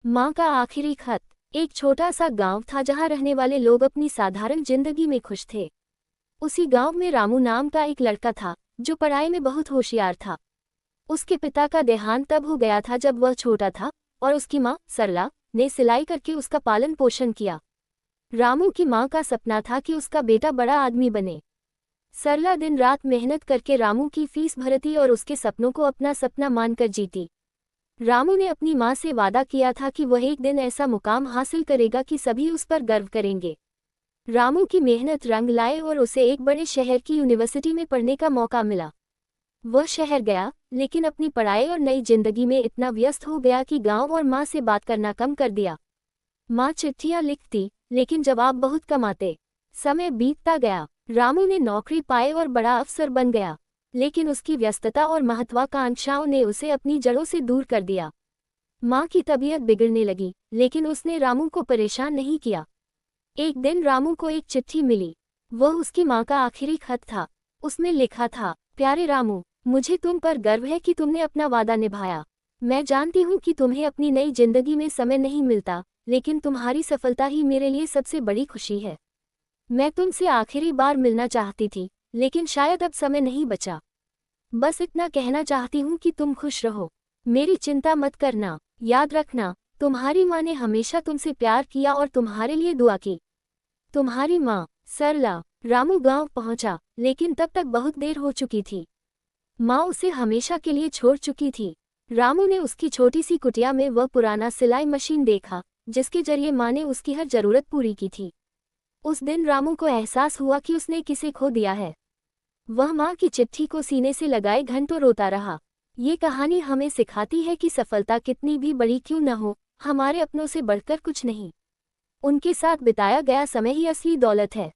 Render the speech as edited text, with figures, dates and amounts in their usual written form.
माँ का आखिरी खत। एक छोटा सा गांव था जहाँ रहने वाले लोग अपनी साधारण जिंदगी में खुश थे। उसी गांव में रामू नाम का एक लड़का था जो पढ़ाई में बहुत होशियार था। उसके पिता का देहांत तब हो गया था जब वह छोटा था, और उसकी माँ सरला ने सिलाई करके उसका पालन पोषण किया। रामू की माँ का सपना था कि उसका बेटा बड़ा आदमी बने। सरला दिन रात मेहनत करके रामू की फीस भरती और उसके सपनों को अपना सपना मानकर जीती। रामू ने अपनी माँ से वादा किया था कि वह एक दिन ऐसा मुकाम हासिल करेगा कि सभी उस पर गर्व करेंगे। रामू की मेहनत रंग लाए और उसे एक बड़े शहर की यूनिवर्सिटी में पढ़ने का मौका मिला। वह शहर गया, लेकिन अपनी पढ़ाई और नई जिंदगी में इतना व्यस्त हो गया कि गांव और माँ से बात करना कम कर दिया। माँ चिट्ठियां लिखती, लेकिन जवाब बहुत कम आते। समय बीतता गया, रामू ने नौकरी पाए और बड़ा अफसर बन गया, लेकिन उसकी व्यस्तता और महत्वाकांक्षाओं ने उसे अपनी जड़ों से दूर कर दिया। माँ की तबीयत बिगड़ने लगी, लेकिन उसने रामू को परेशान नहीं किया। एक दिन रामू को एक चिट्ठी मिली। वह उसकी माँ का आखिरी खत था। उसमें लिखा था, प्यारे रामू, मुझे तुम पर गर्व है कि तुमने अपना वादा निभाया। मैं जानती हूँ कि तुम्हें अपनी नई जिंदगी में समय नहीं मिलता, लेकिन तुम्हारी सफलता ही मेरे लिए सबसे बड़ी खुशी है। मैं तुमसे आखिरी बार मिलना चाहती थी, लेकिन शायद अब समय नहीं बचा। बस इतना कहना चाहती हूँ कि तुम खुश रहो। मेरी चिंता मत करना। याद रखना, तुम्हारी माँ ने हमेशा तुमसे प्यार किया और तुम्हारे लिए दुआ की। तुम्हारी माँ, सरला। रामू गांव पहुंचा, लेकिन तब तक बहुत देर हो चुकी थी। माँ उसे हमेशा के लिए छोड़ चुकी थी। रामू ने उसकी छोटी सी कुटिया में वह पुराना सिलाई मशीन देखा, जिसके जरिए माँ ने उसकी हर जरूरत पूरी की थी। उस दिन रामू को एहसास हुआ कि उसने किसे खो दिया है। वह माँ की चिट्ठी को सीने से लगाए घंटों रोता रहा। ये कहानी हमें सिखाती है कि सफलता कितनी भी बड़ी क्यों न हो, हमारे अपनों से बढ़कर कुछ नहीं। उनके साथ बिताया गया समय ही असली दौलत है।